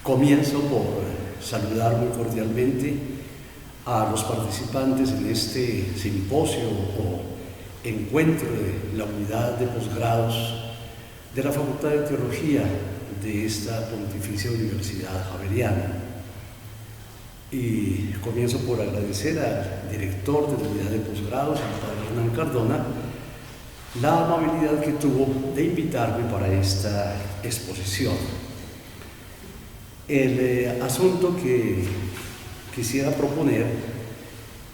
Comienzo por saludar muy cordialmente a los participantes en este simposio o encuentro de la unidad de posgrados de la Facultad de Teología de esta Pontificia Universidad Javeriana. Y comienzo por agradecer al director de la unidad de posgrados, el padre Hernán Cardona, la amabilidad que tuvo de invitarme para esta exposición. El asunto que quisiera proponer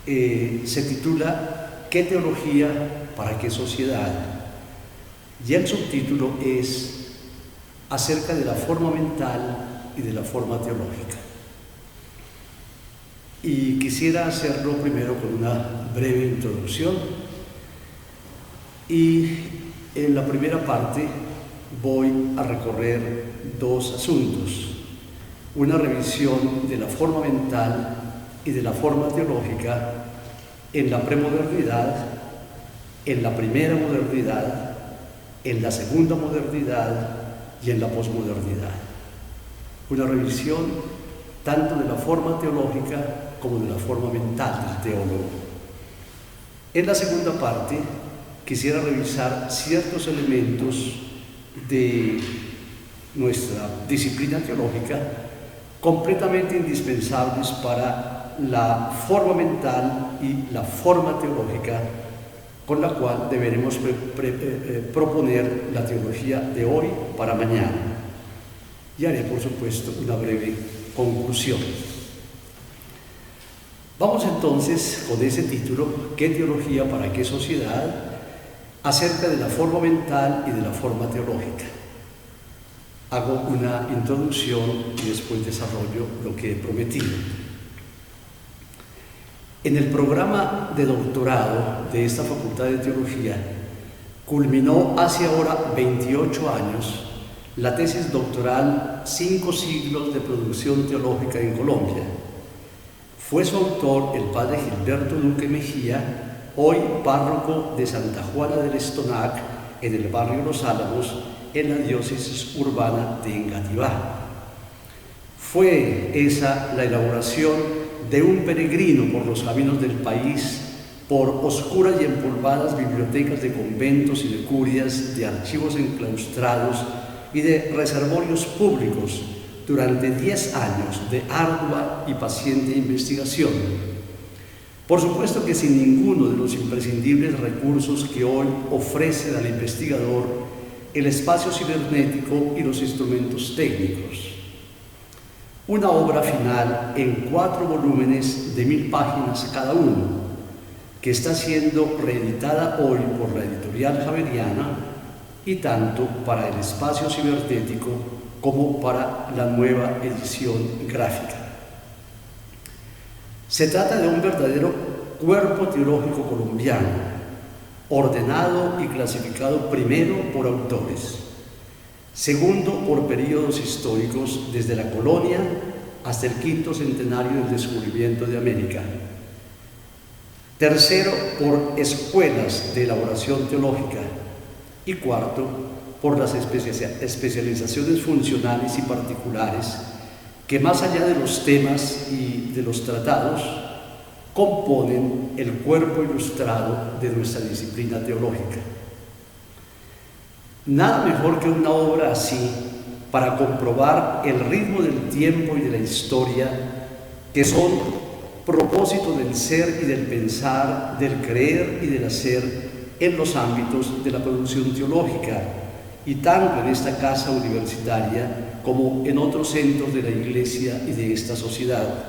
se titula ¿Qué teología para qué sociedad? Y el subtítulo es acerca de la forma mental y de la forma teológica. Y quisiera hacerlo primero con una breve introducción. Y en la primera parte voy a recorrer dos asuntos. Una revisión de la forma mental y de la forma teológica en la premodernidad, en la primera modernidad, en la segunda modernidad y en la posmodernidad. Una revisión tanto de la forma teológica como de la forma mental del teólogo. En la segunda parte quisiera revisar ciertos elementos de nuestra disciplina teológica completamente indispensables para la forma mental y la forma teológica con la cual deberemos proponer la teología de hoy para mañana. Y haré, por supuesto, una breve conclusión. Vamos entonces con ese título, ¿Qué teología para qué sociedad?, acerca de la forma mental y de la forma teológica. Hago una introducción y después desarrollo lo que he prometido. En el programa de doctorado de esta Facultad de Teología culminó hace ahora 28 años la tesis doctoral 5 siglos de producción teológica en Colombia. Fue su autor el padre Gilberto Duque Mejía, hoy párroco de Santa Juana del Estonac, en el barrio Los Álamos, en la diócesis urbana de Engativá. Fue esa la elaboración de un peregrino por los caminos del país, por oscuras y empolvadas bibliotecas de conventos y de curias, de archivos enclaustrados y de reservorios públicos durante 10 años de ardua y paciente investigación. Por supuesto que sin ninguno de los imprescindibles recursos que hoy ofrecen al investigador el espacio cibernético y los instrumentos técnicos. Una obra final en 4 volúmenes de 1000 páginas cada uno, que está siendo reeditada hoy por la editorial Javeriana y tanto para el espacio cibernético como para la nueva edición gráfica. Se trata de un verdadero cuerpo teológico colombiano, ordenado y clasificado primero por autores, segundo por períodos históricos desde la colonia hasta el 5º centenario del descubrimiento de América, tercero por escuelas de elaboración teológica y cuarto por las especializaciones funcionales y particulares que, más allá de los temas y de los tratados, componen el cuerpo ilustrado de nuestra disciplina teológica. Nada mejor que una obra así para comprobar el ritmo del tiempo y de la historia, que son propósito del ser y del pensar, del creer y del hacer en los ámbitos de la producción teológica, y tanto en esta casa universitaria como en otros centros de la Iglesia y de esta sociedad.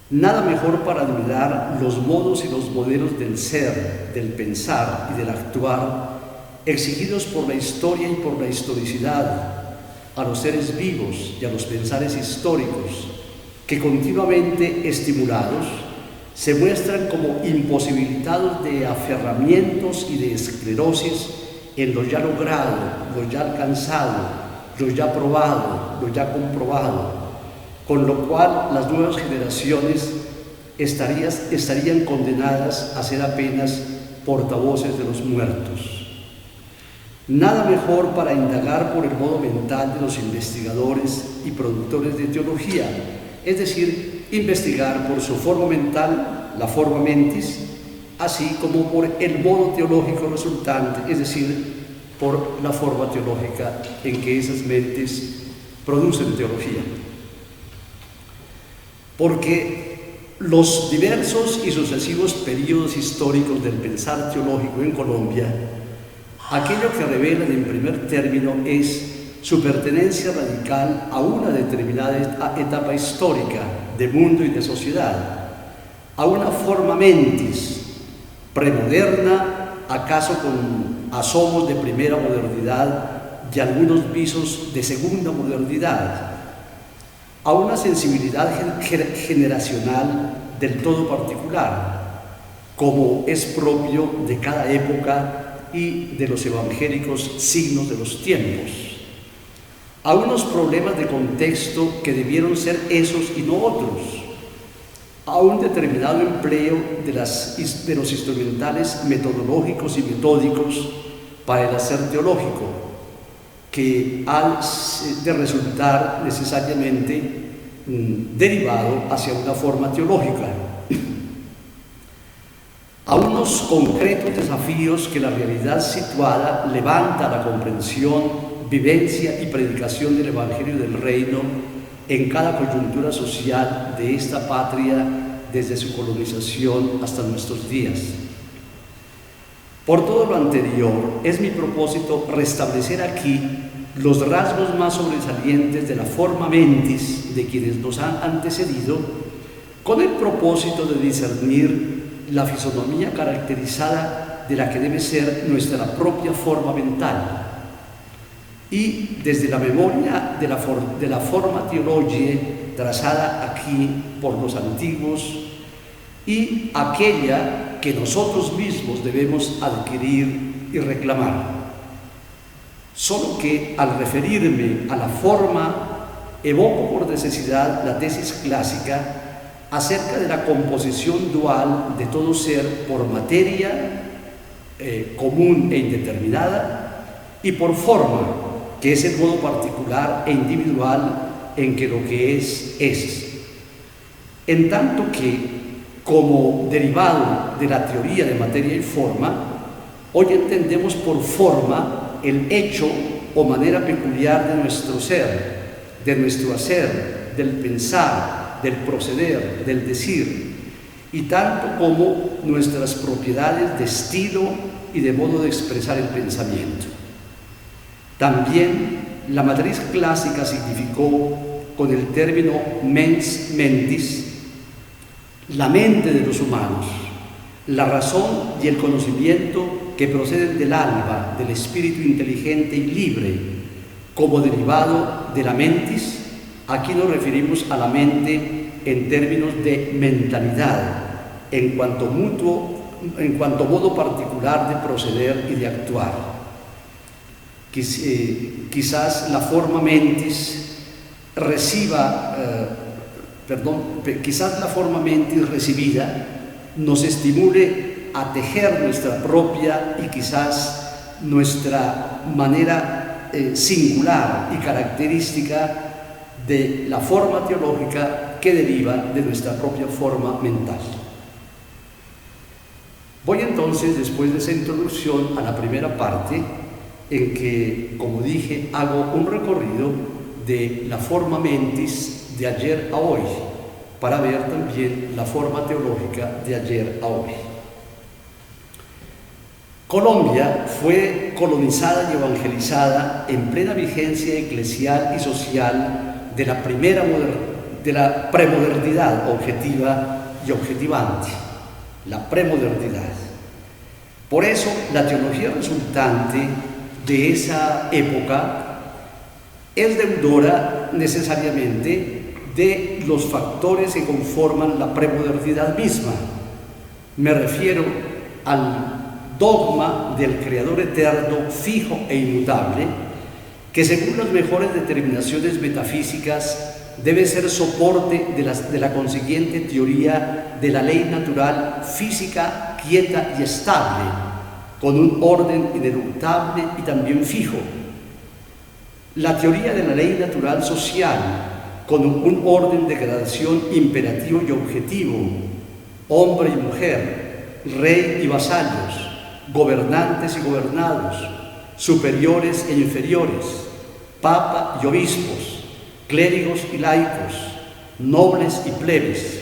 Nada mejor para admirar los modos y los modelos del ser, del pensar y del actuar exigidos por la historia y por la historicidad a los seres vivos y a los pensares históricos que, continuamente estimulados, se muestran como imposibilitados de aferramientos y de esclerosis en lo ya logrado, lo ya alcanzado, lo ya probado, lo ya comprobado, con lo cual las nuevas generaciones estarían condenadas a ser apenas portavoces de los muertos. Nada mejor para indagar por el modo mental de los investigadores y productores de teología, es decir, investigar por su forma mental, la forma mentis, así como por el modo teológico resultante, es decir, por la forma teológica en que esas mentes producen teología. Porque los diversos y sucesivos periodos históricos del pensar teológico en Colombia, aquello que revelan en primer término es su pertenencia radical a una determinada etapa histórica de mundo y de sociedad, a una forma mentis premoderna, acaso con asomos de primera modernidad y algunos visos de segunda modernidad, a una sensibilidad generacional del todo particular, como es propio de cada época y de los evangélicos signos de los tiempos, a unos problemas de contexto que debieron ser esos y no otros, a un determinado empleo de los instrumentales metodológicos y metódicos para el hacer teológico, que ha de resultar necesariamente derivado hacia una forma teológica, a unos concretos desafíos que la realidad situada levanta a la comprensión, vivencia y predicación del Evangelio del Reino en cada coyuntura social de esta patria desde su colonización hasta nuestros días. Por todo lo anterior, es mi propósito restablecer aquí los rasgos más sobresalientes de la forma mentis de quienes nos han antecedido, con el propósito de discernir la fisonomía caracterizada de la que debe ser nuestra propia forma mental, y desde la memoria de la forma teologiae trazada aquí por los antiguos y aquella que nosotros mismos debemos adquirir y reclamar. Solo que al referirme a la forma, evoco por necesidad la tesis clásica acerca de la composición dual de todo ser por materia común e indeterminada y por forma, que es el modo particular e individual en que lo que es. En tanto que, como derivado de la teoría de materia y forma, hoy entendemos por forma el hecho o manera peculiar de nuestro ser, de nuestro hacer, del pensar, del proceder, del decir, y tanto como nuestras propiedades de estilo y de modo de expresar el pensamiento. También la matriz clásica significó, con el término mens mentis, la mente de los humanos, la razón y el conocimiento que proceden del alma, del espíritu inteligente y libre, como derivado de la mentis. Aquí nos referimos a la mente en términos de mentalidad, en cuanto modo particular de proceder y de actuar. Quizás la forma mentis recibida nos estimule a tejer nuestra propia y quizás nuestra manera singular y característica de la forma teológica que deriva de nuestra propia forma mental. Voy entonces, después de esa introducción, a la primera parte, en que, como dije, hago un recorrido de la forma mentis de ayer a hoy, para ver también la forma teológica de ayer a hoy. Colombia fue colonizada y evangelizada en plena vigencia eclesial y social de la premodernidad objetiva y objetivante, la premodernidad. Por eso, la teología resultante de esa época es deudora necesariamente de los factores que conforman la premodernidad misma. Me refiero al dogma del Creador eterno, fijo e inmutable, que según las mejores determinaciones metafísicas debe ser soporte de la consiguiente teoría de la ley natural física, quieta y estable, con un orden ineluctable y también fijo. La teoría de la ley natural social, con un orden de gradación imperativo y objetivo, hombre y mujer, rey y vasallos, gobernantes y gobernados, superiores e inferiores, papa y obispos, clérigos y laicos, nobles y plebes.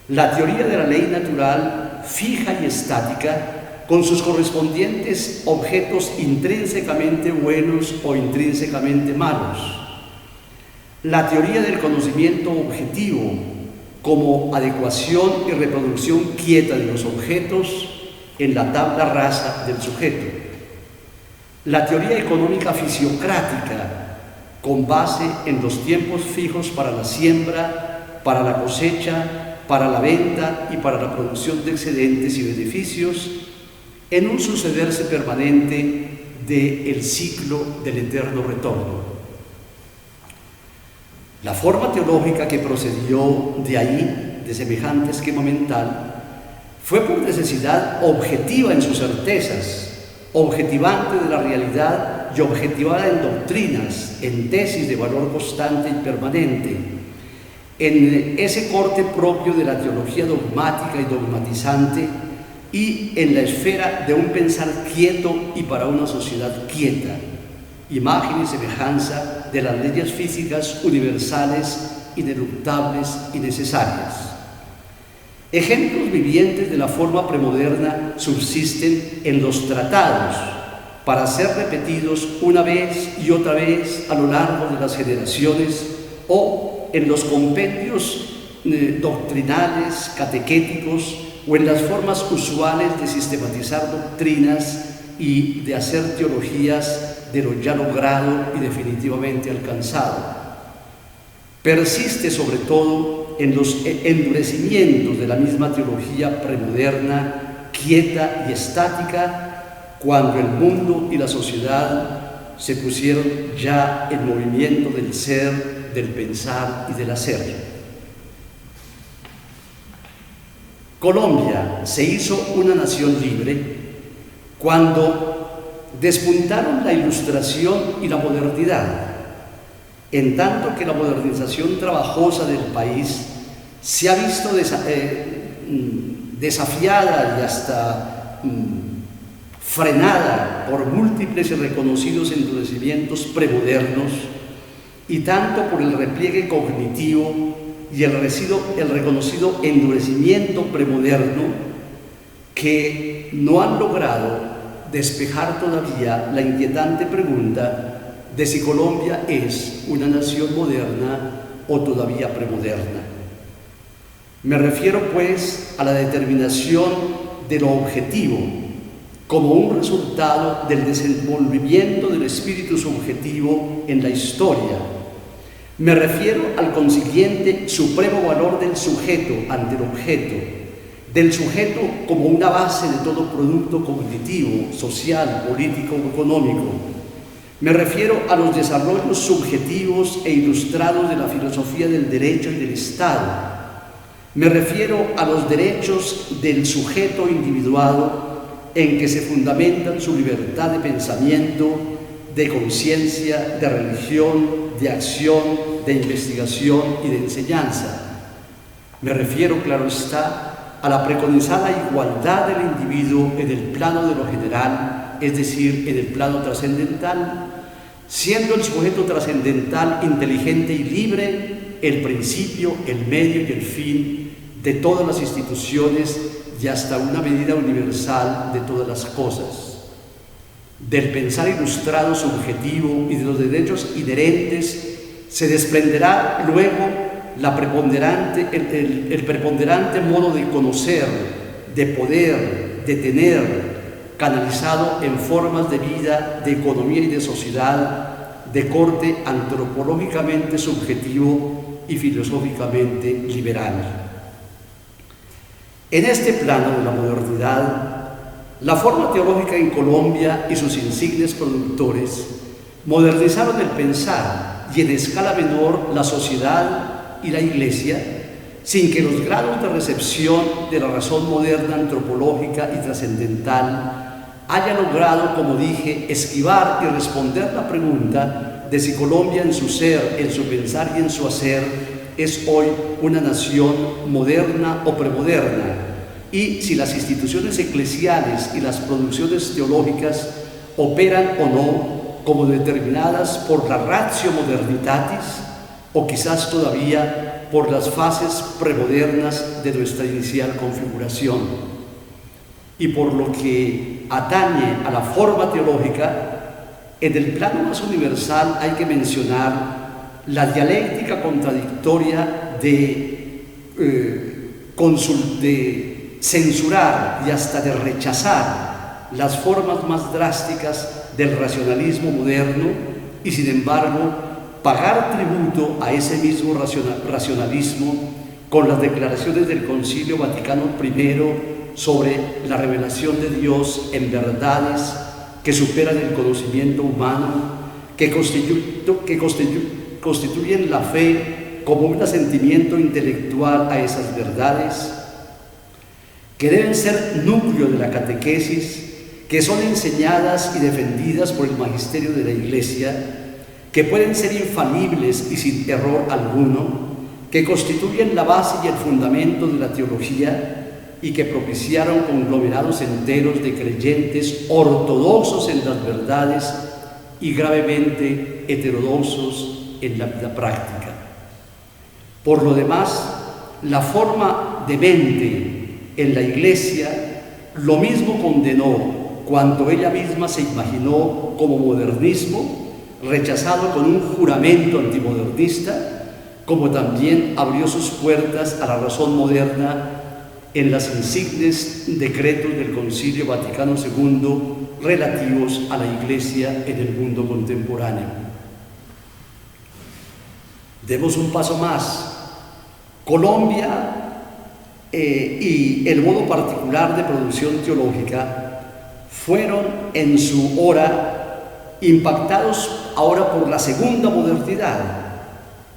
La teoría de la ley natural, fija y estática, con sus correspondientes objetos intrínsecamente buenos o intrínsecamente malos. La teoría del conocimiento objetivo, como adecuación y reproducción quieta de los objetos en la tabla rasa del sujeto. La teoría económica fisiocrática, con base en los tiempos fijos para la siembra, para la cosecha, para la venta y para la producción de excedentes y beneficios, en un sucederse permanente del ciclo del eterno retorno. La forma teológica que procedió de ahí, de semejante esquema mental, fue por necesidad objetiva en sus certezas, objetivante de la realidad y objetivada en doctrinas, en tesis de valor constante y permanente, en ese corte propio de la teología dogmática y dogmatizante y en la esfera de un pensar quieto y para una sociedad quieta, imagen y semejanza de las leyes físicas universales, ineluctables y necesarias. Ejemplos vivientes de la forma premoderna subsisten en los tratados, para ser repetidos una vez y otra vez a lo largo de las generaciones, o en los compendios doctrinales, catequéticos, o en las formas usuales de sistematizar doctrinas y de hacer teologías de lo ya logrado y definitivamente alcanzado. Persiste sobre todo en los endurecimientos de la misma teología premoderna, quieta y estática, cuando el mundo y la sociedad se pusieron ya en movimiento del ser, del pensar y del hacer. Colombia se hizo una nación libre cuando despuntaron la Ilustración y la modernidad, en tanto que la modernización trabajosa del país se ha visto desafiada y hasta frenada por múltiples y reconocidos endurecimientos premodernos, y tanto por el repliegue cognitivo y el reconocido endurecimiento premoderno, que no han logrado despejar todavía la inquietante pregunta de si Colombia es una nación moderna o todavía premoderna. Me refiero pues a la determinación de lo objetivo como un resultado del desenvolvimiento del espíritu subjetivo en la historia. Me refiero al consiguiente supremo valor del sujeto ante el objeto, del sujeto como una base de todo producto cognitivo, social, político o económico. Me refiero a los desarrollos subjetivos e ilustrados de la filosofía del derecho y del Estado. Me refiero a los derechos del sujeto individuado en que se fundamentan su libertad de pensamiento, de conciencia, de religión, de acción, de investigación y de enseñanza. Me refiero, claro está, a la preconizada igualdad del individuo en el plano de lo general, es decir, en el plano trascendental, siendo el sujeto trascendental inteligente y libre el principio, el medio y el fin de todas las instituciones y hasta una medida universal de todas las cosas. Del pensar ilustrado subjetivo y de los derechos inherentes se desprenderá luego el preponderante modo de conocer, de poder, de tener, canalizado en formas de vida, de economía y de sociedad, de corte antropológicamente subjetivo y filosóficamente liberal. En este plano de la modernidad, la forma teológica en Colombia y sus insignes productores modernizaron el pensar y en escala menor la sociedad y la Iglesia, sin que los grados de recepción de la razón moderna antropológica y trascendental haya logrado, como dije, esquivar y responder la pregunta de si Colombia en su ser, en su pensar y en su hacer es hoy una nación moderna o premoderna, y si las instituciones eclesiales y las producciones teológicas operan o no como determinadas por la ratio modernitatis o quizás todavía por las fases premodernas de nuestra inicial configuración. Y por lo que atañe a la forma teológica, en el plano más universal hay que mencionar la dialéctica contradictoria de censurar y hasta de rechazar las formas más drásticas del racionalismo moderno y, sin embargo, pagar tributo a ese mismo racionalismo con las declaraciones del Concilio Vaticano I sobre la revelación de Dios en verdades que superan el conocimiento humano, que constituyen la fe como un asentimiento intelectual a esas verdades, que deben ser núcleo de la catequesis, que son enseñadas y defendidas por el magisterio de la Iglesia, que pueden ser infalibles y sin error alguno, que constituyen la base y el fundamento de la teología y que propiciaron conglomerados enteros de creyentes ortodoxos en las verdades y gravemente heterodoxos en la vida práctica. Por lo demás, la forma de mente en la Iglesia lo mismo condenó cuanto ella misma se imaginó como modernismo, rechazado con un juramento antimodernista, como también abrió sus puertas a la razón moderna en las insignes decretos del Concilio Vaticano II relativos a la Iglesia en el mundo contemporáneo. Demos un paso más. Colombia y el modo particular de producción teológica fueron en su hora impactados ahora por la segunda modernidad,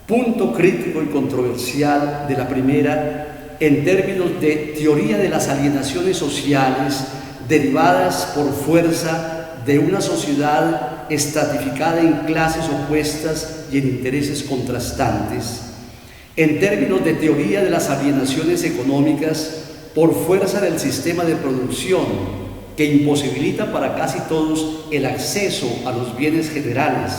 punto crítico y controversial de la primera en términos de teoría de las alienaciones sociales derivadas por fuerza de una sociedad estratificada en clases opuestas y en intereses contrastantes, en términos de teoría de las alienaciones económicas por fuerza del sistema de producción que imposibilita para casi todos el acceso a los bienes generales,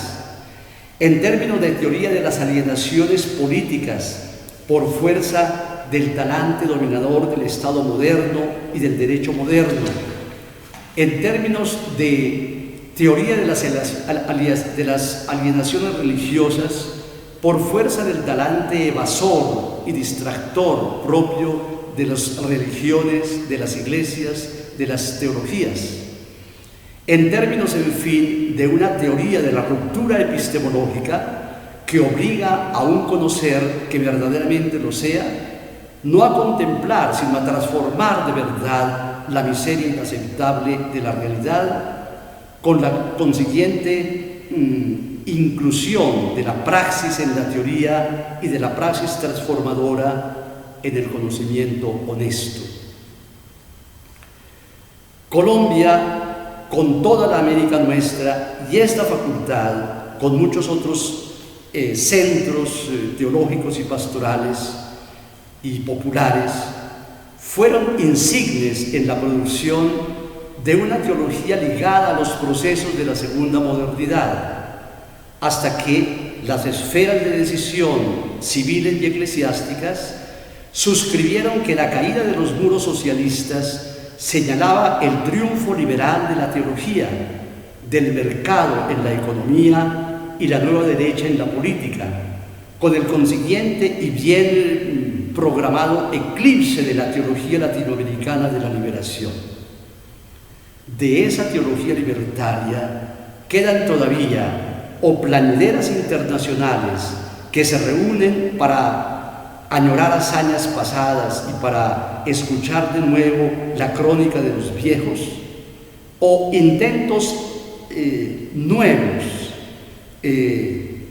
en términos de teoría de las alienaciones políticas por fuerza del talante dominador del Estado moderno y del derecho moderno, en términos de teoría de las alienaciones religiosas por fuerza del talante evasor y distractor propio de las religiones, de las iglesias, de las teologías, en términos, en fin, de una teoría de la ruptura epistemológica que obliga a un conocer que verdaderamente lo sea, no a contemplar, sino a transformar de verdad la miseria inaceptable de la realidad, con la consiguiente inclusión de la praxis en la teoría y de la praxis transformadora en el conocimiento honesto. Colombia, con toda la América nuestra y esta facultad, con muchos otros centros teológicos y pastorales y populares, fueron insignes en la producción de una teología ligada a los procesos de la segunda modernidad, hasta que las esferas de decisión civiles y eclesiásticas suscribieron que la caída de los muros socialistas señalaba el triunfo liberal de la teología, del mercado en la economía y la nueva derecha en la política, con el consiguiente y bien programado eclipse de la teología latinoamericana de la liberación. De esa teología libertaria quedan todavía o plañideras internacionales que se reúnen para añorar hazañas pasadas y para escuchar de nuevo la crónica de los viejos, o intentos nuevos,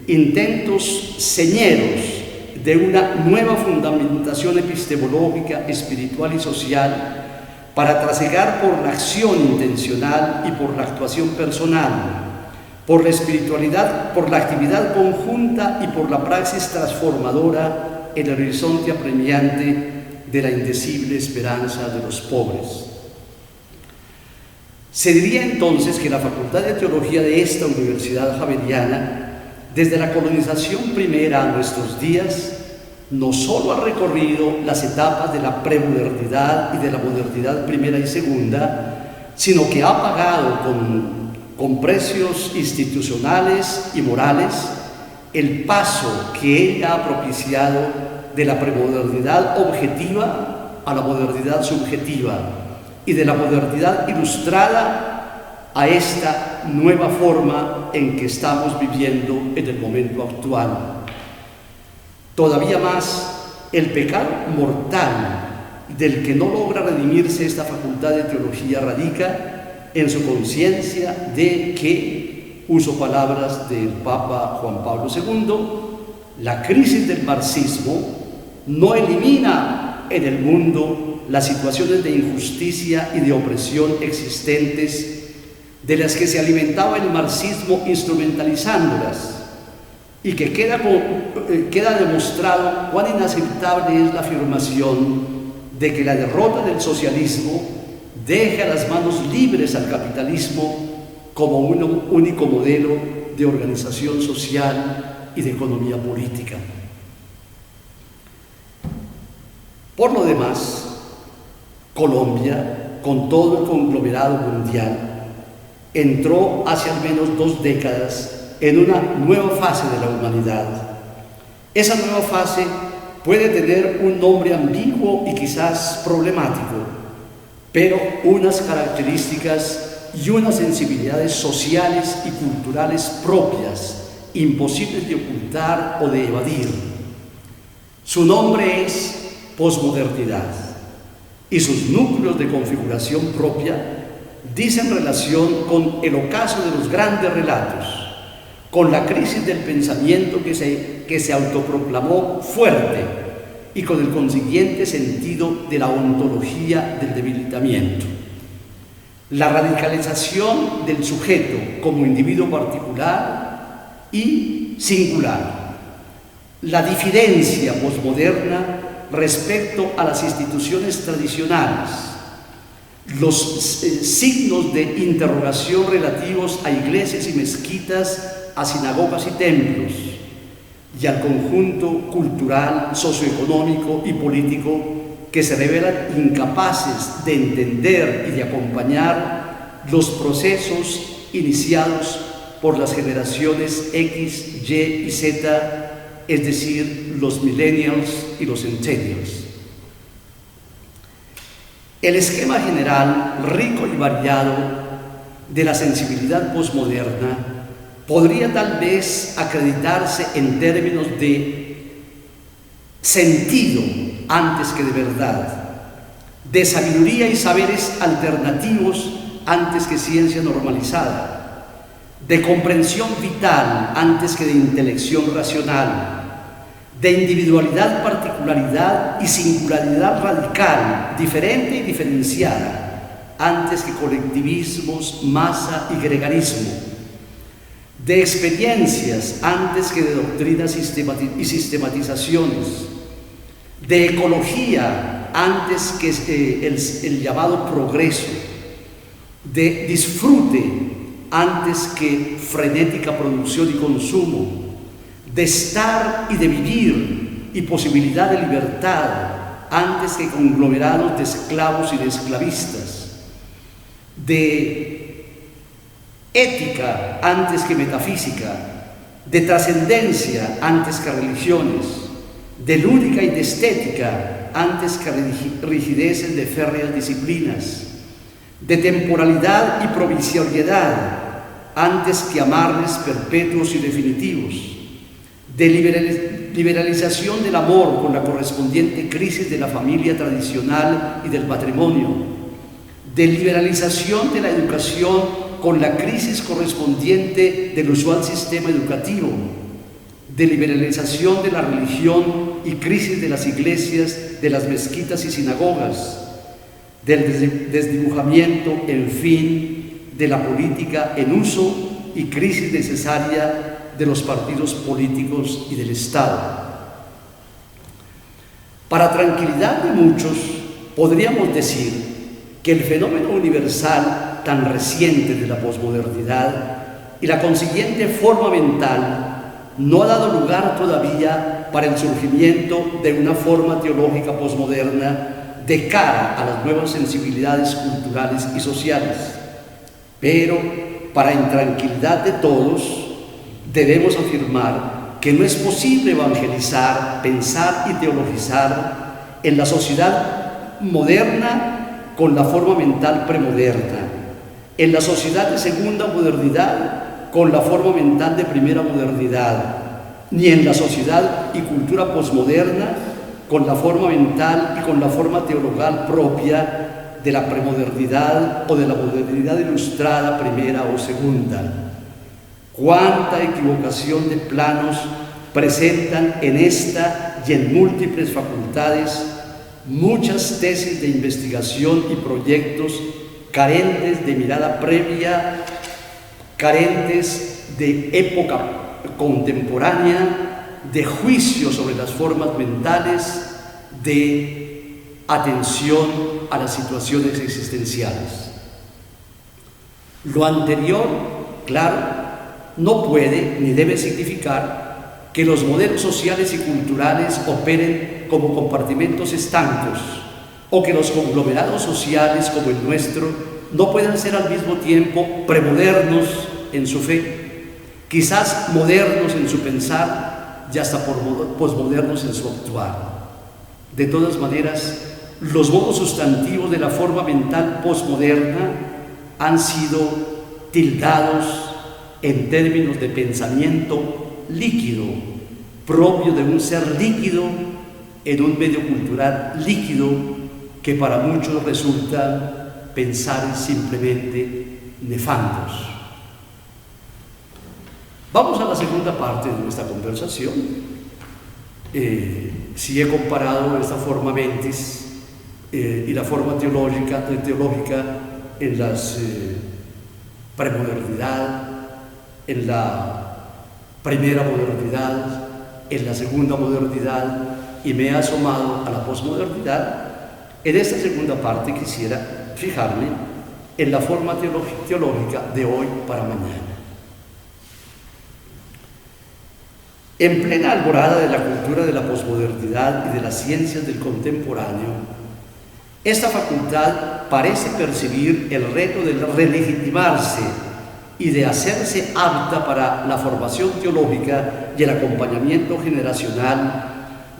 intentos señeros de una nueva fundamentación epistemológica, espiritual y social para trasegar por la acción intencional y por la actuación personal, por la espiritualidad, por la actividad conjunta y por la praxis transformadora el horizonte apremiante de la indecible esperanza de los pobres. Se diría entonces que la Facultad de Teología de esta Universidad Javeriana, desde la colonización primera a nuestros días, no solo ha recorrido las etapas de la premodernidad y de la modernidad primera y segunda, sino que ha pagado con precios institucionales y morales el paso que ella ha propiciado de la premodernidad objetiva a la modernidad subjetiva y de la modernidad ilustrada a esta nueva forma en que estamos viviendo en el momento actual. Todavía más, el pecado mortal del que no logra redimirse esta Facultad de Teología radica en su conciencia de que, uso palabras del Papa Juan Pablo II, la crisis del marxismo no elimina en el mundo las situaciones de injusticia y de opresión existentes de las que se alimentaba el marxismo instrumentalizándolas, y que queda demostrado cuán inaceptable es la afirmación de que la derrota del socialismo deja las manos libres al capitalismo como un único modelo de organización social y de economía política. Por lo demás, Colombia, con todo el conglomerado mundial, entró hace al menos 2 décadas en una nueva fase de la humanidad. Esa nueva fase puede tener un nombre ambiguo y quizás problemático, pero unas características y unas sensibilidades sociales y culturales propias, imposibles de ocultar o de evadir. Su nombre es posmodernidad, y sus núcleos de configuración propia dicen relación con el ocaso de los grandes relatos, con la crisis del pensamiento que se autoproclamó fuerte y con el consiguiente sentido de la ontología del debilitamiento. La radicalización del sujeto como individuo particular y singular. La diferencia posmoderna respecto a las instituciones tradicionales. Los signos de interrogación relativos a iglesias y mezquitas, a sinagogas y templos, y al conjunto cultural, socioeconómico y político que se revelan incapaces de entender y de acompañar los procesos iniciados por las generaciones X, Y y Z, es decir, los millennials y los centennials. El esquema general, rico y variado, de la sensibilidad posmoderna podría tal vez acreditarse en términos de sentido antes que de verdad, de sabiduría y saberes alternativos antes que ciencia normalizada, de comprensión vital antes que de intelección racional, de individualidad, particularidad y singularidad radical, diferente y diferenciada, antes que colectivismos, masa y gregarismo, de experiencias antes que de doctrinas y sistematizaciones, de ecología antes que el llamado progreso, de disfrute antes que frenética producción y consumo, de estar y de vivir y posibilidad de libertad antes que conglomerados de esclavos y de esclavistas, de ética antes que metafísica, de trascendencia antes que religiones, de lúdica y de estética antes que rigideces de férreas disciplinas, de temporalidad y provincialidad antes que amarres perpetuos y definitivos, de liberalización del amor con la correspondiente crisis de la familia tradicional y del patrimonio, de liberalización de la educación con la crisis correspondiente del usual sistema educativo, de liberalización de la religión y crisis de las iglesias, de las mezquitas y sinagogas, del desdibujamiento, en fin, de la política en uso y crisis necesaria de los partidos políticos y del Estado. Para tranquilidad de muchos, podríamos decir que el fenómeno universal tan reciente de la posmodernidad y la consiguiente forma mental no ha dado lugar todavía para el surgimiento de una forma teológica posmoderna de cara a las nuevas sensibilidades culturales y sociales. Pero, para intranquilidad de todos, debemos afirmar que no es posible evangelizar, pensar y teologizar en la sociedad moderna con la forma mental premoderna, en la sociedad de segunda modernidad con la forma mental de primera modernidad, ni en la sociedad y cultura posmoderna con la forma mental y con la forma teologal propia de la premodernidad o de la modernidad ilustrada primera o segunda. Cuánta equivocación de planos presentan en esta y en múltiples facultades muchas tesis de investigación y proyectos carentes de mirada previa, carentes de época contemporánea, de juicio sobre las formas mentales, de atención a las situaciones existenciales. Lo anterior, claro, no puede ni debe significar que los modelos sociales y culturales operen como compartimentos estancos o que los conglomerados sociales como el nuestro no puedan ser al mismo tiempo premodernos en su fe, quizás modernos en su pensar y hasta posmodernos en su actuar. De todas maneras, los modos sustantivos de la forma mental posmoderna han sido tildados en términos de pensamiento líquido, propio de un ser líquido en un medio cultural líquido que para muchos resulta pensar simplemente nefandos. Vamos a la segunda parte de nuestra conversación. Si he comparado esta forma mentis y la forma teológica en la premodernidad, en la primera modernidad, en la segunda modernidad, y me he asomado a la posmodernidad, en esta segunda parte quisiera fijarme en la forma teológica de hoy para mañana. En plena alborada de la cultura de la posmodernidad y de las ciencias del contemporáneo, esta facultad parece percibir el reto de relegitimarse y de hacerse apta para la formación teológica y el acompañamiento generacional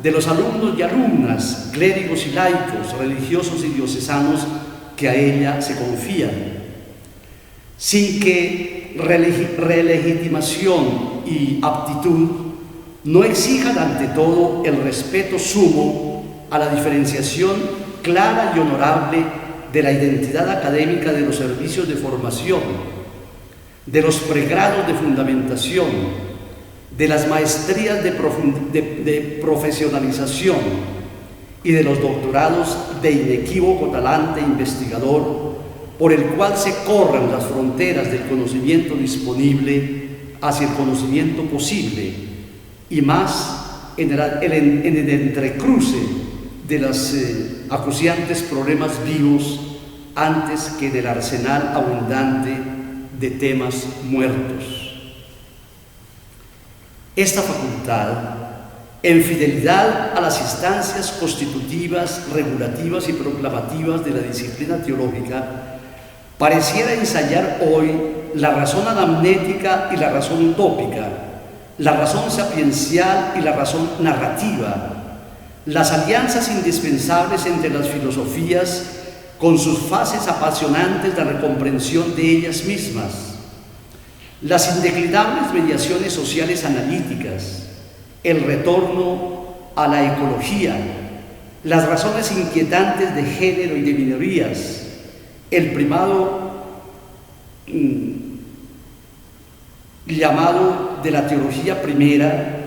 de los alumnos y alumnas, clérigos y laicos, religiosos y diocesanos que a ella se confían, sin que relegitimación y aptitud no exijan ante todo el respeto sumo a la diferenciación clara y honorable de la identidad académica de los servicios de formación, de los pregrados de fundamentación, de las maestrías de profesionalización y de los doctorados de inequívoco talante investigador por el cual se corran las fronteras del conocimiento disponible hacia el conocimiento posible y más en el entrecruce de los acuciantes problemas vivos antes que del arsenal abundante de temas muertos. Esta facultad, en fidelidad a las instancias constitutivas, regulativas y proclamativas de la disciplina teológica, pareciera ensayar hoy la razón anamnética y la razón utópica, la razón sapiencial y la razón narrativa, las alianzas indispensables entre las filosofías con sus fases apasionantes de recomprensión de ellas mismas, las indeclinables mediaciones sociales analíticas, el retorno a la ecología, las razones inquietantes de género y de minorías, el primado llamado de la teología primera,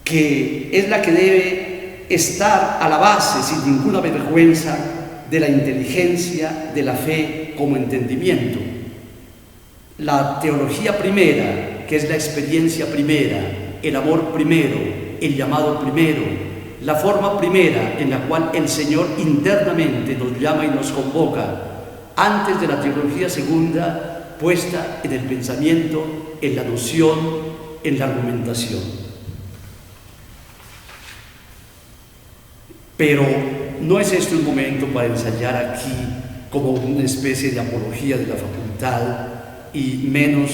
que es la que debe estar a la base, sin ninguna vergüenza, de la inteligencia, de la fe como entendimiento. La teología primera, que es la experiencia primera, el amor primero, el llamado primero, la forma primera en la cual el Señor internamente nos llama y nos convoca, antes de la teología segunda, puesta en el pensamiento, en la noción, en la argumentación. Pero no es este un momento para ensayar aquí como una especie de apología de la facultad y menos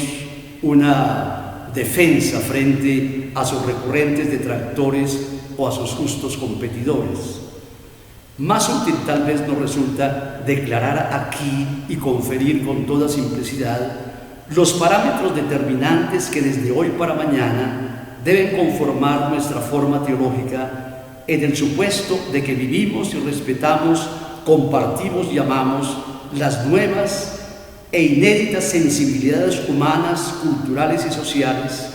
una defensa frente a sus recurrentes detractores o a sus justos competidores. Más útil tal vez nos resulta declarar aquí y conferir con toda simplicidad los parámetros determinantes que desde hoy para mañana deben conformar nuestra forma teológica, en el supuesto de que vivimos y respetamos, compartimos y amamos las nuevas e inéditas sensibilidades humanas, culturales y sociales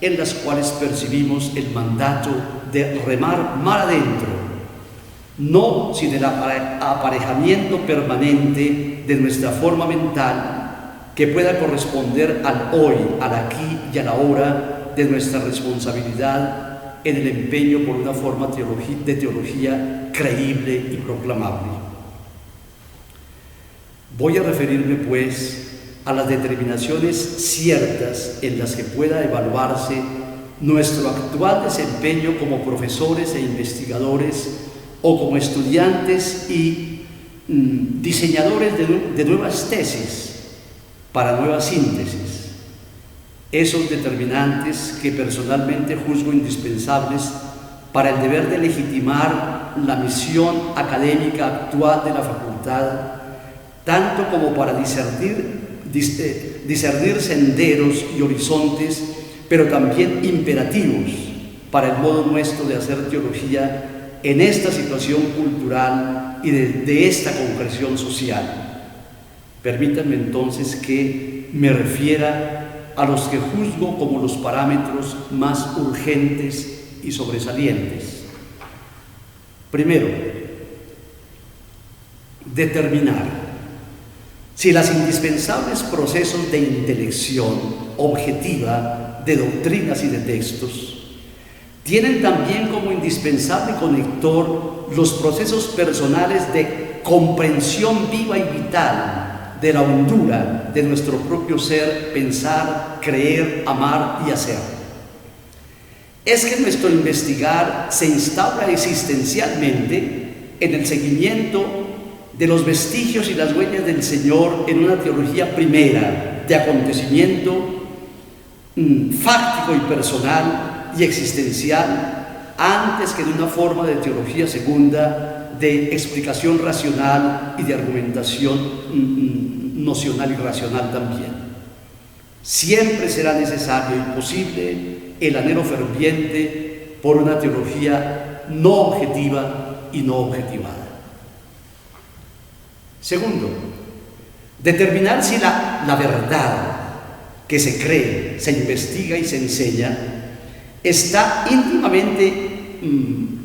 en las cuales percibimos el mandato de remar mar adentro, no sin el aparejamiento permanente de nuestra forma mental que pueda corresponder al hoy, al aquí y a la hora de nuestra responsabilidad en el empeño por una forma de teología creíble y proclamable. Voy a referirme, pues, a las determinaciones ciertas en las que pueda evaluarse nuestro actual desempeño como profesores e investigadores o como estudiantes y diseñadores de nuevas tesis para nuevas síntesis. Esos determinantes que personalmente juzgo indispensables para el deber de legitimar la misión académica actual de la facultad, tanto como para discernir senderos y horizontes, pero también imperativos para el modo nuestro de hacer teología en esta situación cultural y de esta concreción social. Permítanme entonces que me refiera a los que juzgo como los parámetros más urgentes y sobresalientes. Primero, determinar si los indispensables procesos de intelección objetiva de doctrinas y de textos tienen también como indispensable conector los procesos personales de comprensión viva y vital de la hondura de nuestro propio ser, pensar, creer, amar y hacer. Es que nuestro investigar se instaura existencialmente en el seguimiento de los vestigios y las huellas del Señor en una teología primera de acontecimiento fáctico y personal y existencial, antes que de una forma de teología segunda de explicación racional y de argumentación nocional y racional también. Siempre será necesario y posible el anhelo ferviente por una teología no objetiva y no objetivada. Segundo, determinar si la verdad que se cree, se investiga y se enseña está íntimamente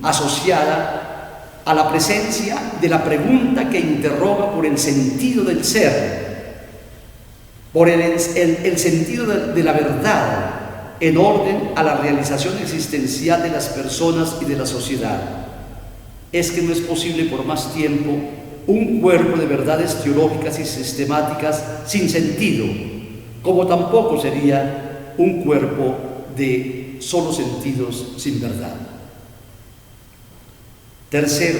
asociada a la presencia de la pregunta que interroga por el sentido del ser, por el sentido de la verdad en orden a la realización existencial de las personas y de la sociedad. Es que no es posible por más tiempo un cuerpo de verdades teológicas y sistemáticas sin sentido, como tampoco sería un cuerpo de solo sentidos sin verdad. Tercero,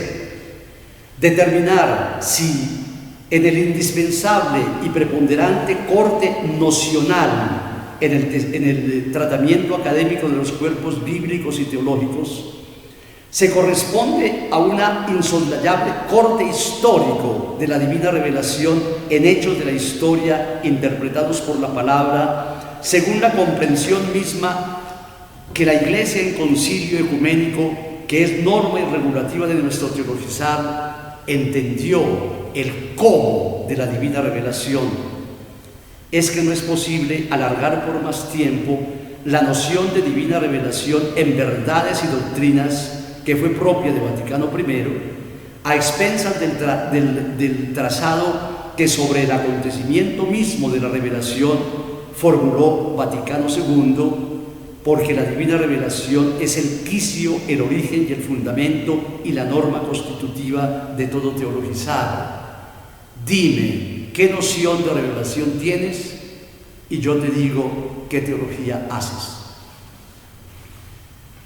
determinar si en el indispensable y preponderante corte nocional en el tratamiento académico de los cuerpos bíblicos y teológicos se corresponde a una insoslayable corte histórico de la divina revelación en hechos de la historia interpretados por la palabra, según la comprensión misma que la Iglesia en concilio ecuménico, que es norma y regulativa de nuestro teologizar, entendió el cómo de la divina revelación. Es que no es posible alargar por más tiempo la noción de divina revelación en verdades y doctrinas que fue propia de Vaticano I, a expensas del trazado que sobre el acontecimiento mismo de la revelación formuló Vaticano II, porque la divina revelación es el quicio, el origen y el fundamento y la norma constitutiva de todo teologizado. Dime, ¿qué noción de revelación tienes? Y yo te digo, ¿qué teología haces?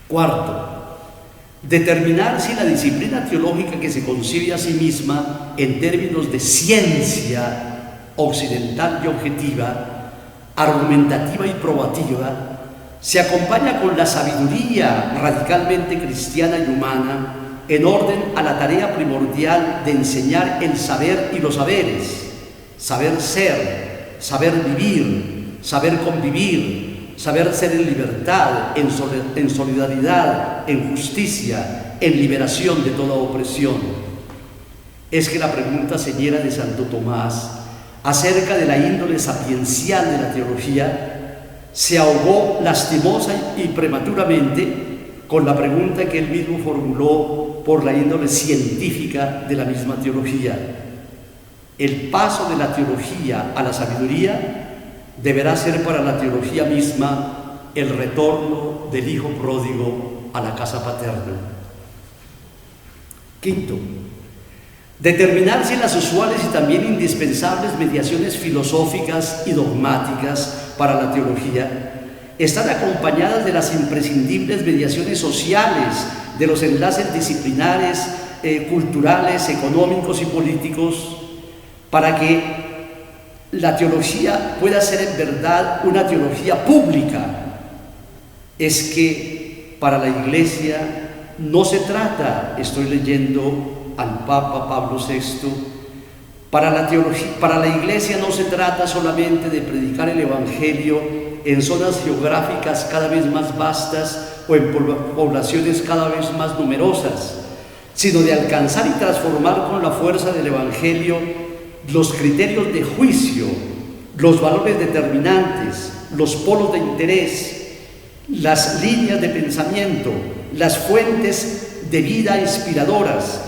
Cuarto, determinar si la disciplina teológica que se concibe a sí misma en términos de ciencia occidental y objetiva, argumentativa y probativa, se acompaña con la sabiduría radicalmente cristiana y humana en orden a la tarea primordial de enseñar el saber y los saberes, saber ser, saber vivir, saber convivir, saber ser en libertad, en solidaridad, en justicia, en liberación de toda opresión. Es que la pregunta señera de Santo Tomás acerca de la índole sapiencial de la teología se ahogó lastimosa y prematuramente con la pregunta que él mismo formuló por la índole científica de la misma teología. El paso de la teología a la sabiduría deberá ser para la teología misma el retorno del hijo pródigo a la casa paterna. Quinto, determinar si las usuales y también indispensables mediaciones filosóficas y dogmáticas para la teología están acompañadas de las imprescindibles mediaciones sociales, de los enlaces disciplinares, culturales, económicos y políticos, para que la teología pueda ser en verdad una teología pública. Es que para la Iglesia no se trata, estoy leyendo al Papa Pablo VI, para la Iglesia no se trata solamente de predicar el Evangelio en zonas geográficas cada vez más vastas o en poblaciones cada vez más numerosas, sino de alcanzar y transformar con la fuerza del Evangelio los criterios de juicio, los valores determinantes, los polos de interés, las líneas de pensamiento, las fuentes de vida inspiradoras,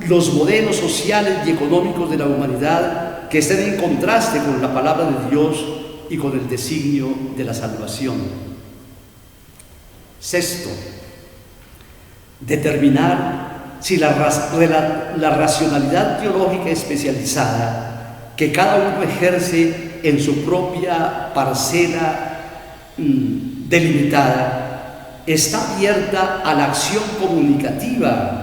los modelos sociales y económicos de la humanidad que estén en contraste con la palabra de Dios y con el designio de la salvación. Sexto, determinar si la racionalidad teológica especializada que cada uno ejerce en su propia parcela delimitada está abierta a la acción comunicativa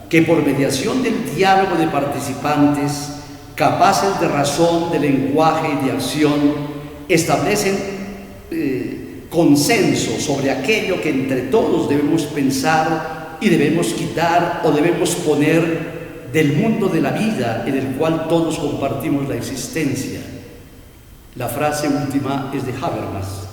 que por mediación del diálogo de participantes capaces de razón, de lenguaje y de acción establecen consenso sobre aquello que entre todos debemos pensar y debemos quitar o debemos poner del mundo de la vida en el cual todos compartimos la existencia. La frase última es de Habermas.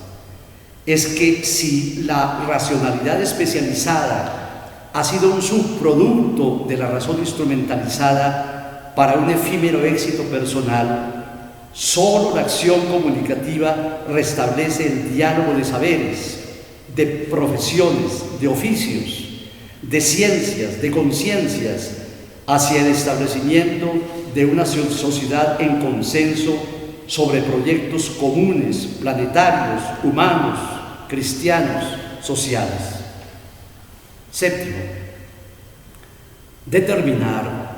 Es que si la racionalidad especializada ha sido un subproducto de la razón instrumentalizada para un efímero éxito personal, solo la acción comunicativa restablece el diálogo de saberes, de profesiones, de oficios, de ciencias, de conciencias, hacia el establecimiento de una sociedad en consenso sobre proyectos comunes, planetarios, humanos, cristianos, sociales. Séptimo, determinar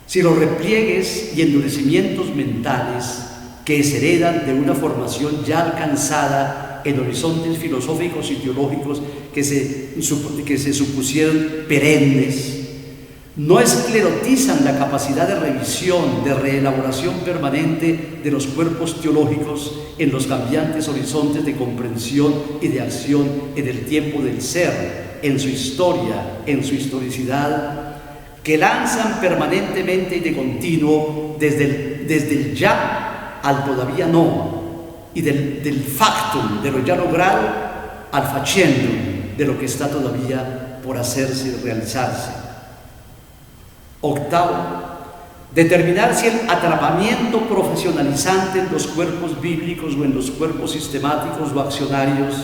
si los repliegues y endurecimientos mentales que se heredan de una formación ya alcanzada en horizontes filosóficos y teológicos que se supusieron perennes, no esclerotizan la capacidad de revisión, de reelaboración permanente de los cuerpos teológicos en los cambiantes horizontes de comprensión y de acción en el tiempo del ser, en su historia, en su historicidad, que lanzan permanentemente y de continuo desde el ya al todavía no, y del factum, de lo ya logrado, al facendum, de lo que está todavía por hacerse y realizarse. Octavo, determinar si el atrapamiento profesionalizante en los cuerpos bíblicos o en los cuerpos sistemáticos o accionarios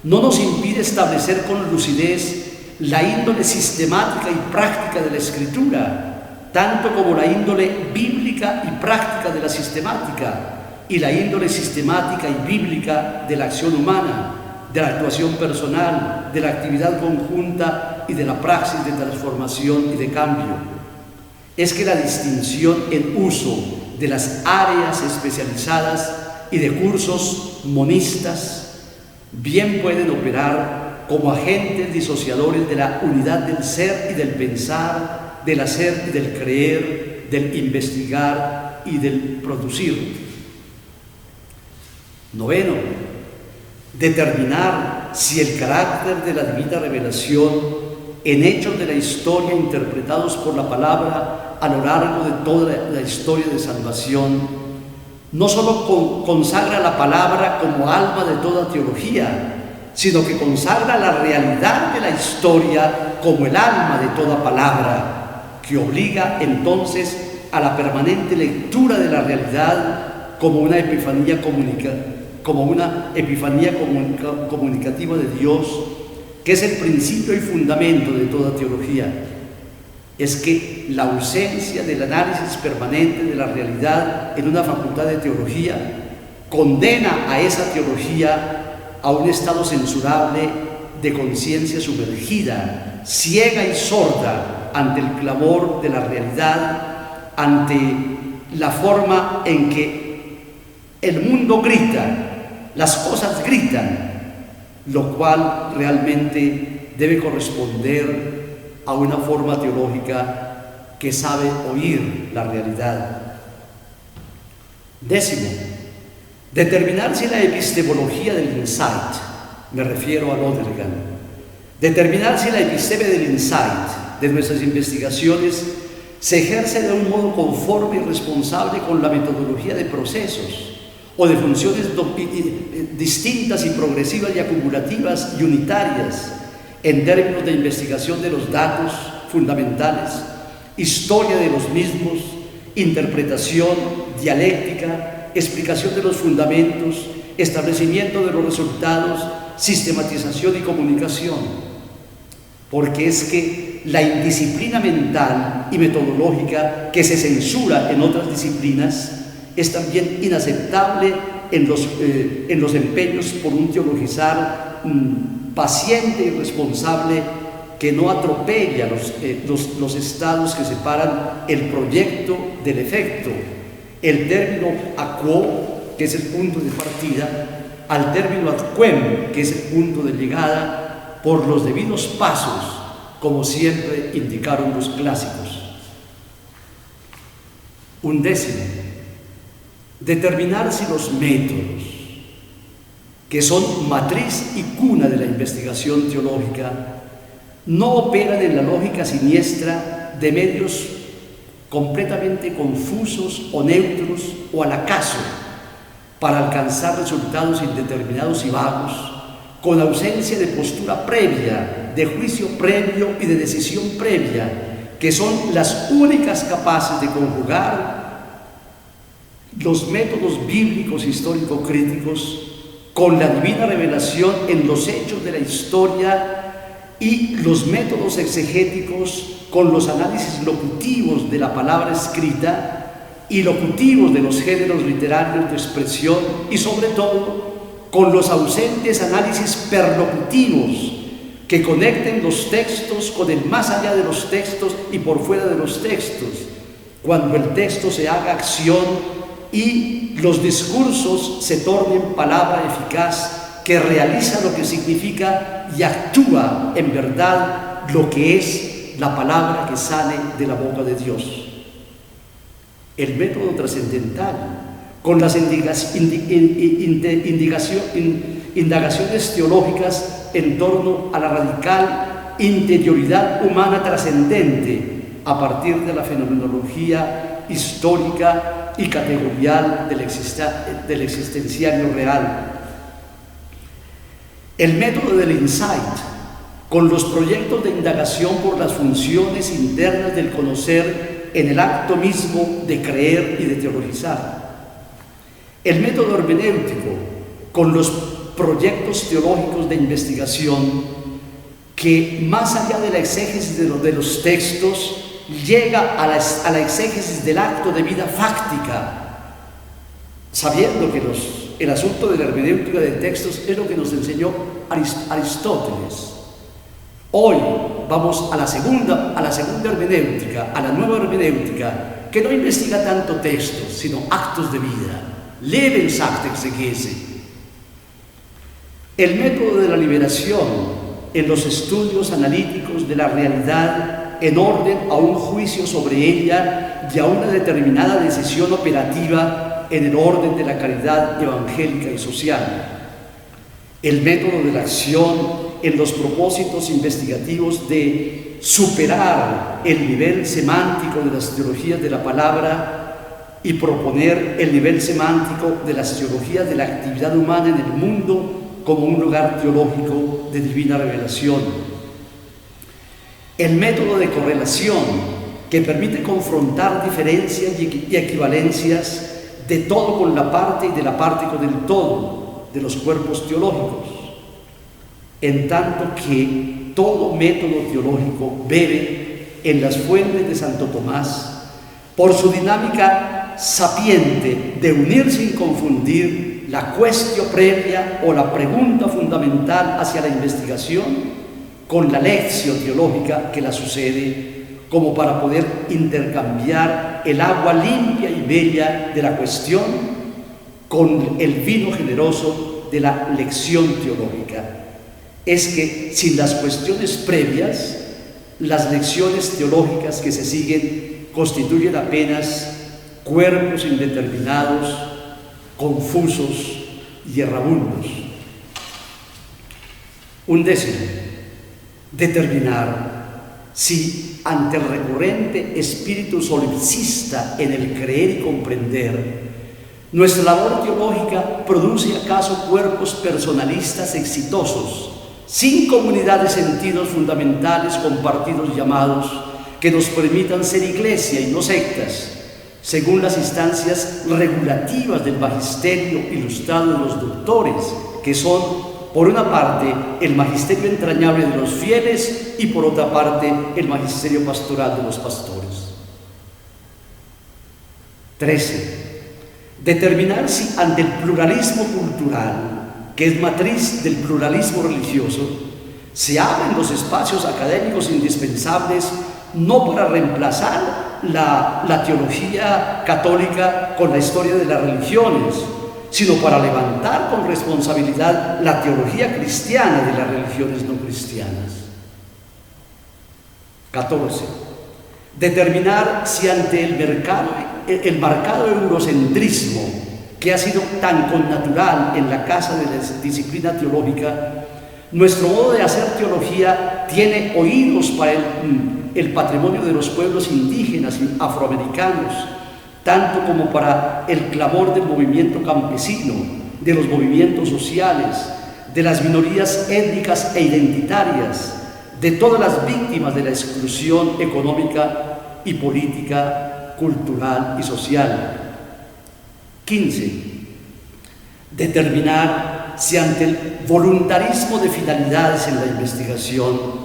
no nos impide establecer con lucidez la índole sistemática y práctica de la Escritura, tanto como la índole bíblica y práctica de la sistemática y la índole sistemática y bíblica de la acción humana, de la actuación personal, de la actividad conjunta y de la praxis de transformación y de cambio. Es que la distinción en uso de las áreas especializadas y de cursos monistas bien pueden operar como agentes disociadores de la unidad del ser y del pensar, del hacer y del creer, del investigar y del producir. Noveno, determinar si el carácter de la divina revelación en hechos de la historia interpretados por la palabra a lo largo de toda la historia de salvación no solo consagra la palabra como alma de toda teología, sino que consagra la realidad de la historia como el alma de toda palabra, que obliga entonces a la permanente lectura de la realidad como una epifanía comunicativa de Dios, que es el principio y fundamento de toda teología. Es que la ausencia del análisis permanente de la realidad en una facultad de teología condena a esa teología a un estado censurable de conciencia sumergida, ciega y sorda ante el clamor de la realidad, ante la forma en que el mundo grita, las cosas gritan, lo cual realmente debe corresponder a una forma teológica que sabe oír la realidad. Décimo, determinar si la epistemología del insight, me refiero a Lonergan, determinar si la episteme del insight de nuestras investigaciones se ejerce de un modo conforme y responsable con la metodología de procesos o de funciones distintas y progresivas y acumulativas y unitarias en términos de investigación de los datos fundamentales, historia de los mismos, interpretación, dialéctica, explicación de los fundamentos, establecimiento de los resultados, sistematización y comunicación. Porque es que la indisciplina mental y metodológica que se censura en otras disciplinas es también inaceptable en los empeños por un teologizar paciente y responsable que no atropella los estados que separan el proyecto del efecto, el término aquo, que es el punto de partida, al término ad quem, que es el punto de llegada, por los debidos pasos, como siempre indicaron los clásicos. Undécimo, determinar si los métodos, que son matriz y cuna de la investigación teológica, no operan en la lógica siniestra de medios completamente confusos o neutros o al acaso para alcanzar resultados indeterminados y vagos, con ausencia de postura previa, de juicio previo y de decisión previa, que son las únicas capaces de conjugar los métodos bíblicos histórico-críticos con la divina revelación en los hechos de la historia y los métodos exegéticos con los análisis locutivos de la palabra escrita y locutivos de los géneros literarios de expresión y sobre todo con los ausentes análisis perlocutivos que conecten los textos con el más allá de los textos y por fuera de los textos, cuando el texto se haga acción y los discursos se tornen palabra eficaz que realiza lo que significa y actúa en verdad lo que es la palabra que sale de la boca de Dios. El método trascendental, con las indagaciones teológicas en torno a la radical interioridad humana trascendente a partir de la fenomenología histórica y categorial del existenciario real. El método del insight, con los proyectos de indagación por las funciones internas del conocer en el acto mismo de creer y de teologizar. El método hermenéutico, con los proyectos teológicos de investigación que, más allá de la exégesis de los textos, llega a la exégesis del acto de vida fáctica, sabiendo que el asunto de la hermenéutica de textos es lo que nos enseñó Aristóteles. Hoy vamos a la segunda hermenéutica, a la nueva hermenéutica, que no investiga tanto textos, sino actos de vida. Lebensexegese. El método de la liberación en los estudios analíticos de la realidad en orden a un juicio sobre ella y a una determinada decisión operativa en el orden de la caridad evangélica y social. El método de la acción en los propósitos investigativos de superar el nivel semántico de las teologías de la palabra y proponer el nivel semántico de las teologías de la actividad humana en el mundo como un lugar teológico de divina revelación. El método de correlación que permite confrontar diferencias y equivalencias de todo con la parte y de la parte con el todo de los cuerpos teológicos, en tanto que todo método teológico bebe en las fuentes de Santo Tomás por su dinámica sapiente de unir sin confundir la cuestión previa o la pregunta fundamental hacia la investigación con la lección teológica que la sucede, como para poder intercambiar el agua limpia y bella de la cuestión con el vino generoso de la lección teológica. Es que sin las cuestiones previas, las lecciones teológicas que se siguen constituyen apenas cuerpos indeterminados, confusos y errabundos. 11. Determinar si ante el recurrente espíritu solipsista en el creer y comprender, nuestra labor teológica produce acaso cuerpos personalistas exitosos, sin comunidad de sentidos fundamentales compartidos llamados, que nos permitan ser iglesia y no sectas, según las instancias regulativas del magisterio ilustrado de los doctores, que son, por una parte, el magisterio entrañable de los fieles y por otra parte, el magisterio pastoral de los pastores. 13. Determinar si ante el pluralismo cultural, que es matriz del pluralismo religioso, se abren los espacios académicos indispensables no para reemplazar la teología católica con la historia de las religiones, sino para levantar con responsabilidad la teología cristiana de las religiones no cristianas. 14. Determinar si ante el marcado eurocentrismo que ha sido tan connatural en la casa de la disciplina teológica, nuestro modo de hacer teología tiene oídos para el patrimonio de los pueblos indígenas y afroamericanos, tanto como para el clamor del movimiento campesino, de los movimientos sociales, de las minorías étnicas e identitarias, de todas las víctimas de la exclusión económica y política, cultural y social. 15. Determinar si ante el voluntarismo de finalidades en la investigación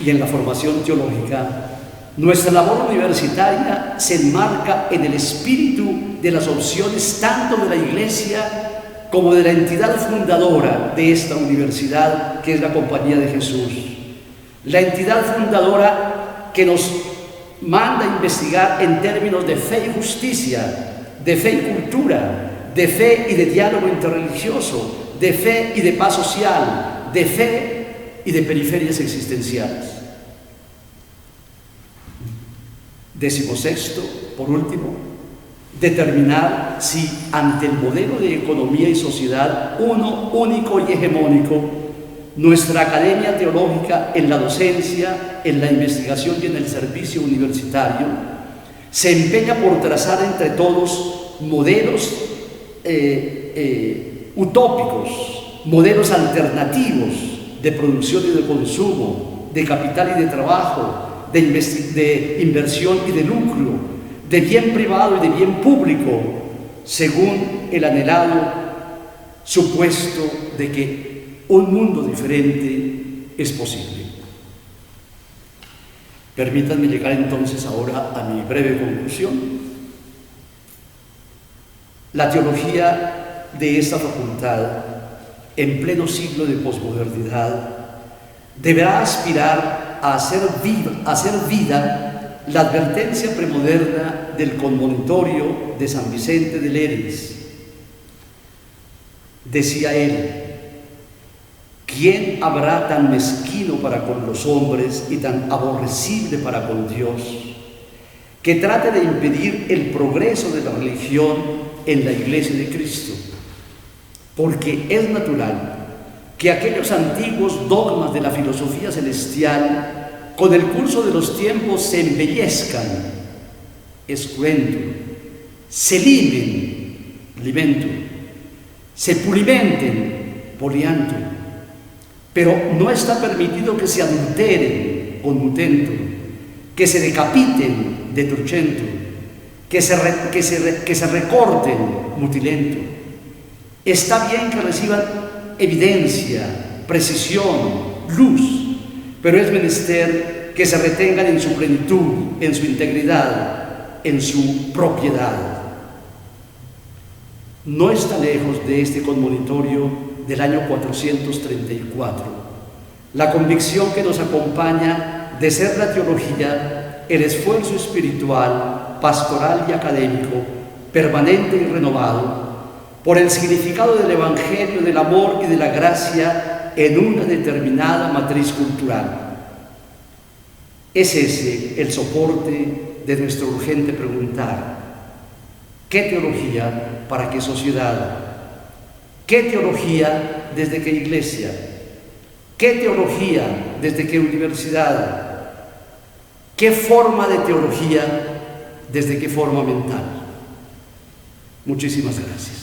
y en la formación teológica, nuestra labor universitaria se enmarca en el espíritu de las opciones tanto de la Iglesia como de la entidad fundadora de esta universidad, que es la Compañía de Jesús. La entidad fundadora que nos manda a investigar en términos de fe y justicia, de fe y cultura, de fe y de diálogo interreligioso, de fe y de paz social, de fe y de periferias existenciales. 16, por último, determinar si ante el modelo de economía y sociedad uno único y hegemónico, nuestra academia teológica en la docencia, en la investigación y en el servicio universitario se empeña por trazar entre todos modelos utópicos, modelos alternativos de producción y de consumo, de capital y de trabajo, de inversión y de lucro, de bien privado y de bien público, según el anhelado supuesto de que un mundo diferente es posible. Permítanme llegar entonces ahora a mi breve conclusión. La teología de esta facultad, en pleno siglo de posmodernidad, deberá aspirar a hacer vida la advertencia premoderna del conmonitorio de San Vicente de Lérins. Decía él: ¿quién habrá tan mezquino para con los hombres y tan aborrecible para con Dios, que trate de impedir el progreso de la religión en la Iglesia de Cristo? Porque es natural que aquellos antiguos dogmas de la filosofía celestial con el curso de los tiempos se embellezcan, escuento, se limen, limento, se pulimenten, polianto, pero no está permitido que se adulteren, conmutento, que se decapiten, detrucento, que se recorten, mutilento. Está bien que reciban evidencia, precisión, luz, pero es menester que se retengan en su plenitud, en su integridad, en su propiedad. No está lejos de este conmonitorio del año 434 la convicción que nos acompaña de ser la teología el esfuerzo espiritual, pastoral y académico, permanente y renovado, por el significado del Evangelio, del amor y de la gracia en una determinada matriz cultural. Es ese el soporte de nuestro urgente preguntar: ¿qué teología para qué sociedad? ¿Qué teología desde qué iglesia? ¿Qué teología desde qué universidad? ¿Qué forma de teología desde qué forma mental? Muchísimas gracias.